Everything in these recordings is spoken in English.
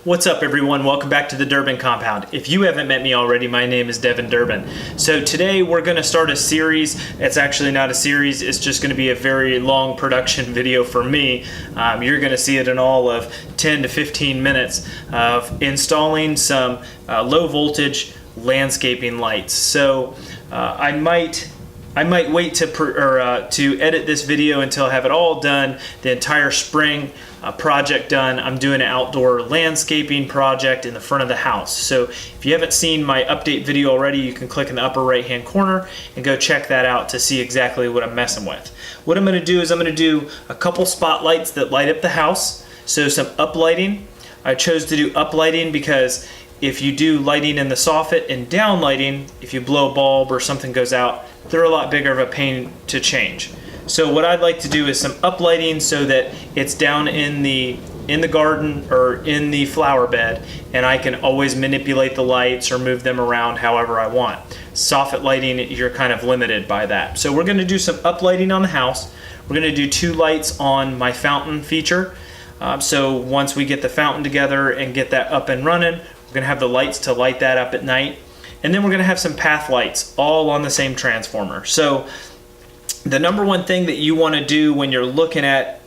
What's up everyone, welcome back to the Durbin Compound. If you haven't met me already, my name is Devin Durbin. So today we're going to start a series. It's actually not a series, it's just going to be a very long production video for me. You're going to see it in all of 10 to 15 minutes of installing some low voltage landscaping lights. So I might wait to edit this video until I have it all done, the entire spring project done. I'm doing an outdoor landscaping project in the front of the house. So if you haven't seen my update video already, you can click in the upper right hand corner and go check that out to see exactly what I'm messing with. What I'm going to do is I'm going to do a couple spotlights that light up the house. So some uplighting. I chose to do uplighting because if you do lighting in the soffit and down lighting, if you blow a bulb or something goes out, they're a lot bigger of a pain to change. So what I'd like to do is some uplighting so that it's down in the garden or in the flower bed, and I can always manipulate the lights or move them around however I want. Soffit lighting, you're kind of limited by that. So we're going to do some uplighting on the house. We're going to do 2 lights on my fountain feature. So once we get the fountain together and get that up and running, we're going to have the lights to light that up at night. And then we're going to have some path lights all on the same transformer. So the number one thing that you want to do when you're looking at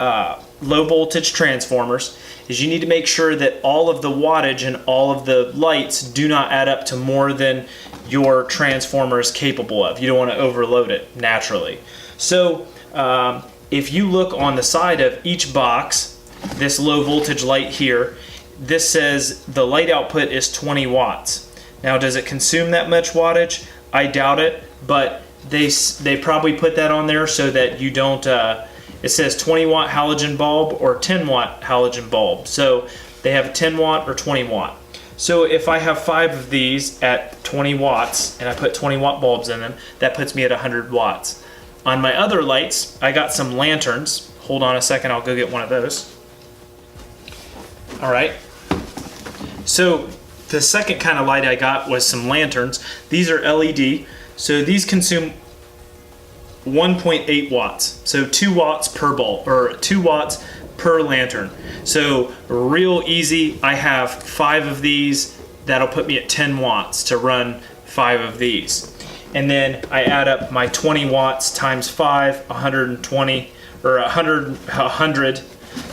low voltage transformers is you need to make sure that all of the wattage and all of the lights do not add up to more than your transformer is capable of. You don't want to overload it naturally. So if you look on the side of each box, this low voltage light here, this says the light output is 20 watts. Now, does it consume that much wattage? I doubt it, but they probably put that on there so that you don't, it says 20 watt halogen bulb or 10 watt halogen bulb. So they have 10 watt or 20 watt. So if I have 5 of these at 20 watts and I put 20 watt bulbs in them, that puts me at 100 watts. On my other lights, I got some lanterns. Hold on a second, I'll go get one of those. All right. So the second kind of light I got was some lanterns. These are LED. So these consume 1.8 watts. So 2 watts per bulb, or 2 watts per lantern. So real easy. I have 5 of these. That'll put me at 10 watts to run 5 of these. And then I add up my 20 watts times 5, 120, or 100.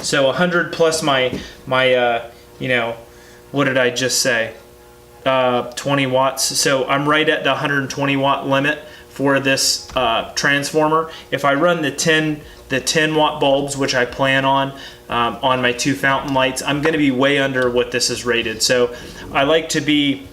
So 100 plus my you know, what did I just say? 20 watts. So I'm right at the 120 watt limit for this transformer. If I run the 10 watt bulbs, which I plan on my 2 fountain lights, I'm going to be way under what this is rated. So I like to be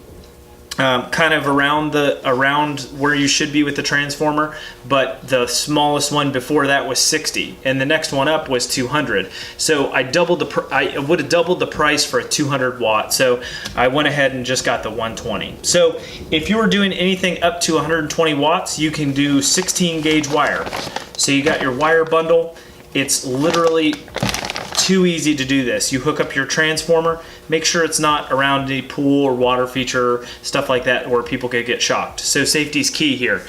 kind of around where you should be with the transformer, but the smallest one before that was 60, and the next one up was 200. So I would have doubled the price for a 200 watt. So I went ahead and just got the 120. So if you were doing anything up to 120 watts, you can do 16 gauge wire. So you got your wire bundle. It's literally too easy to do this. You hook up your transformer, make sure it's not around a pool or water feature, stuff like that, where people could get shocked. So safety's key here,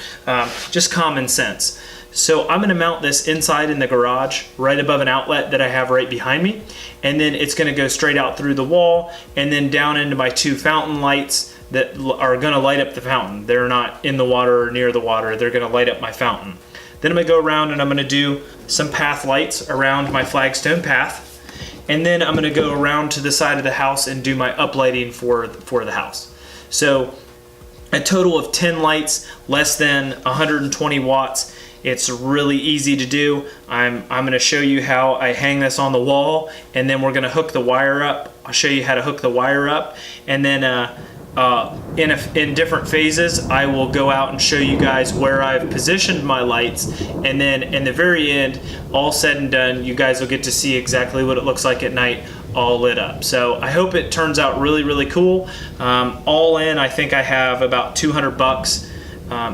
just common sense. So I'm gonna mount this inside in the garage, right above an outlet that I have right behind me, and then it's gonna go straight out through the wall and then down into my 2 fountain lights that are gonna light up the fountain. They're not in the water or near the water, they're gonna light up my fountain. Then I'm gonna go around and I'm gonna do some path lights around my flagstone path. And then I'm going to go around to the side of the house and do my uplighting for the house. So a total of 10 lights, less than 120 watts. It's really easy to do. I'm going to show you how I hang this on the wall, and then we're going to hook the wire up. I'll show you how to hook the wire up, and then in different phases I will go out and show you guys where I've positioned my lights, and then in the very end, all said and done, you guys will get to see exactly what it looks like at night all lit up. So I hope it turns out really cool. All in, I think I have about 200 bucks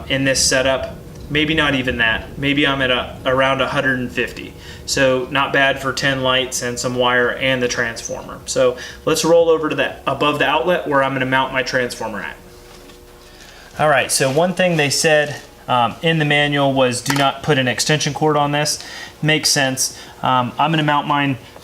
in this setup. Maybe not even that. Maybe I'm at around 150. So not bad for 10 lights and some wire and the transformer. So let's roll over to that above the outlet where I'm going to mount my transformer at. All right, so one thing they said in the manual was do not put an extension cord on this. Makes sense. I'm going to mount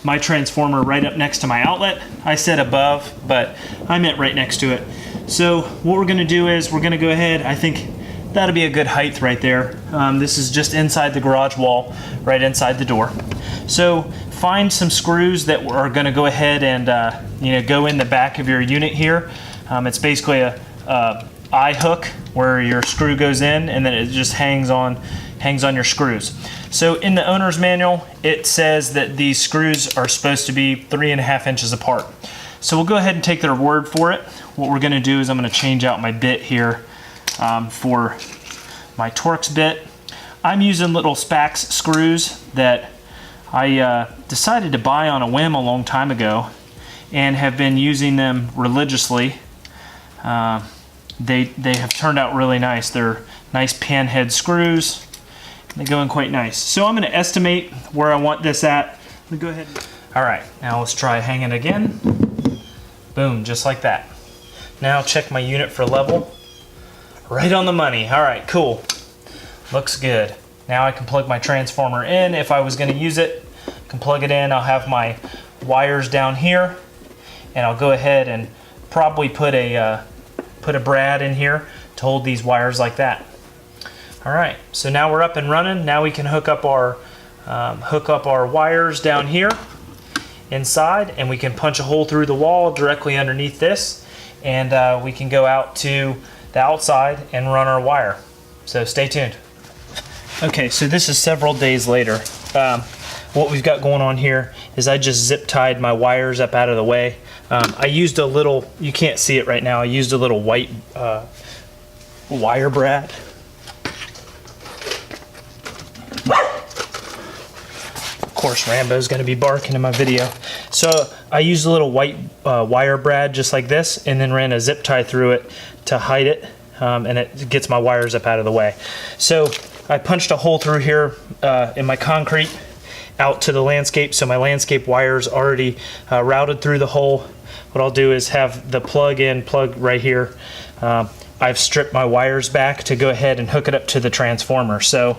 my transformer right up next to my outlet. I said above, but I meant right next to it. So what we're going to do is we're going to go ahead, I think that'll be a good height right there. This is just inside the garage wall, right inside the door. So find some screws that are going to go ahead and go in the back of your unit here. It's basically a eye hook where your screw goes in, and then it just hangs on your screws. So in the owner's manual, it says that these screws are supposed to be 3.5 inches apart. So we'll go ahead and take their word for it. What we're going to do is I'm going to change out my bit here for my Torx bit. I'm using little Spax screws that I decided to buy on a whim a long time ago and have been using them religiously. They have turned out really nice. They're nice panhead screws. They go in quite nice. So I'm going to estimate where I want this at. Let me go ahead. All right, now let's try hanging again. Boom, just like that. Now check my unit for level. Right on the money. All right, cool. Looks good. Now I can plug my transformer in if I was going to use it. I can plug it in. I'll have my wires down here, and I'll go ahead and probably put a brad in here to hold these wires like that. All right, so now we're up and running. Now we can hook up our wires down here inside, and we can punch a hole through the wall directly underneath this, and we can go out to the outside and run our wire. So stay tuned. Okay, so this is several days later. What we've got going on here is I just zip tied my wires up out of the way. I used a little, you can't see it right now, I used a little white wire brad. Of course, Rambo's going to be barking in my video. So I used a little white wire brad just like this, and then ran a zip tie through it to hide it, and it gets my wires up out of the way. So I punched a hole through here in my concrete out to the landscape, so my landscape wire's already routed through the hole. What I'll do is have the plug right here. I've stripped my wires back to go ahead and hook it up to the transformer. So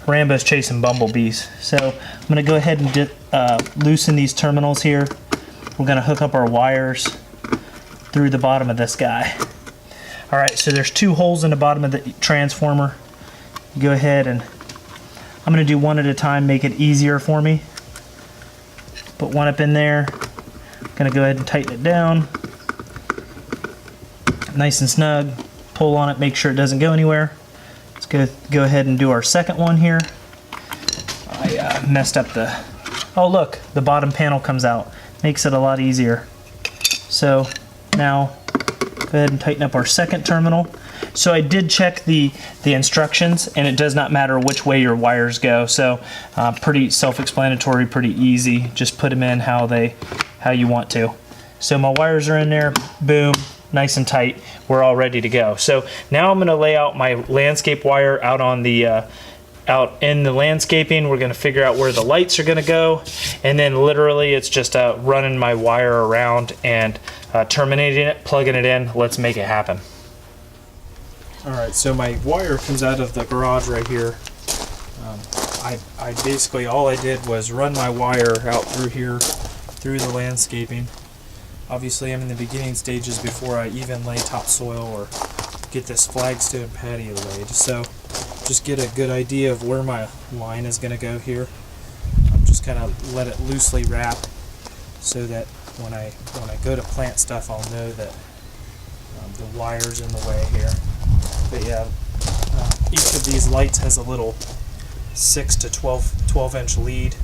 Rambo's chasing bumblebees. So I'm going to go ahead and loosen these terminals here. We're going to hook up our wires through the bottom of this guy. All right, so there's 2 holes in the bottom of the transformer. Go ahead and I'm going to do one at a time, make it easier for me. Put one up in there. I'm going to go ahead and tighten it down. Nice and snug. Pull on it, make sure it doesn't go anywhere. Let's go ahead and do our second one here. I messed up the... Oh look, the bottom panel comes out. Makes it a lot easier. So now go ahead and tighten up our second terminal. So I did check the instructions, and it does not matter which way your wires go. So pretty self-explanatory, pretty easy. Just put them in how you want to. So my wires are in there. Boom, nice and tight. We're all ready to go. So now I'm going to lay out my landscape wire out on the out in the landscaping. We're going to figure out where the lights are going to go, and then literally it's just running my wire around and terminating it, plugging it in. Let's make it happen. Alright, so my wire comes out of the garage right here. I basically, all I did was run my wire out through here, through the landscaping. Obviously I'm in the beginning stages before I even lay topsoil or get this flagstone patio laid. So just get a good idea of where my line is going to go here. I'm just kind of let it loosely wrap so that when I go to plant stuff, I'll know that the wire's in the way here. But yeah, each of these lights has a little 6 to 12 inch lead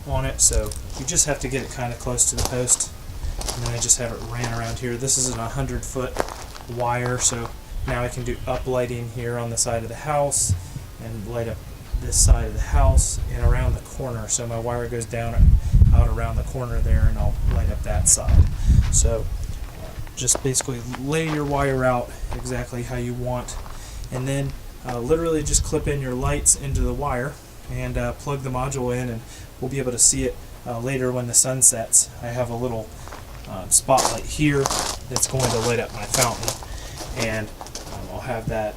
on it, so you just have to get it kind of close to the post, and then I just have it ran around here. This is a 100-foot wire, so now I can do uplighting here on the side of the house and light up this side of the house and around the corner. So my wire goes down out around the corner there, and I'll light up that side. So just basically lay your wire out exactly how you want, and then literally just clip in your lights into the wire and plug the module in, and we'll be able to see it later when the sun sets. I have a little spotlight here that's going to light up my fountain, and I'll have that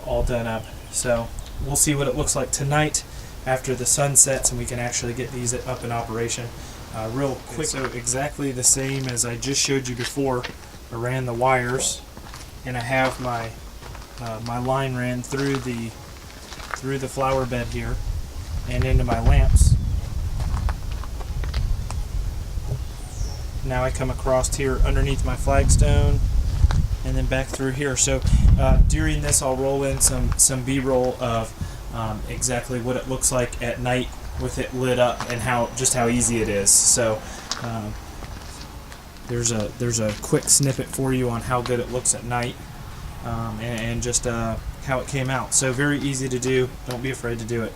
all done up. So we'll see what it looks like tonight after the sun sets and we can actually get these up in operation real quick. So exactly the same as I just showed you before. I ran the wires, and I have my my line ran through the flower bed here and into my lamps. Now I come across here underneath my flagstone and then back through here. So during this I'll roll in some B-roll of exactly what it looks like at night with it lit up and just how easy it is. So there's a quick snippet for you on how good it looks at night and just how it came out. So very easy to do. Don't be afraid to do it.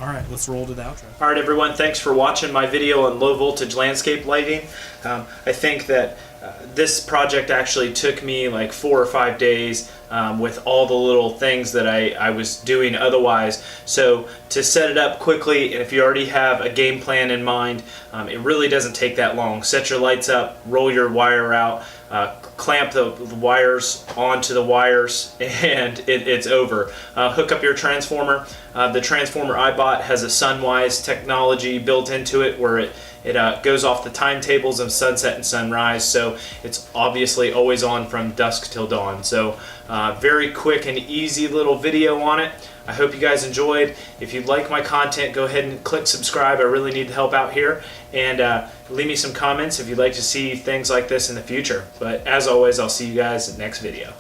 Alright, let's roll to the outro. Alright everyone, thanks for watching my video on low voltage landscape lighting. I think that this project actually took me like 4 or 5 days with all the little things that I was doing otherwise. So to set it up quickly, and if you already have a game plan in mind, it really doesn't take that long. Set your lights up, roll your wire out, clamp the wires onto the wires, and it's over. Hook up your transformer. The transformer I bought has a Sunwise technology built into it where it goes off the timetables of sunset and sunrise, so it's obviously always on from dusk till dawn. So very quick and easy little video on it. I hope you guys enjoyed. If you like my content, go ahead and click subscribe. I really need the help out here. And leave me some comments if you'd like to see things like this in the future. But as always, I'll see you guys in the next video.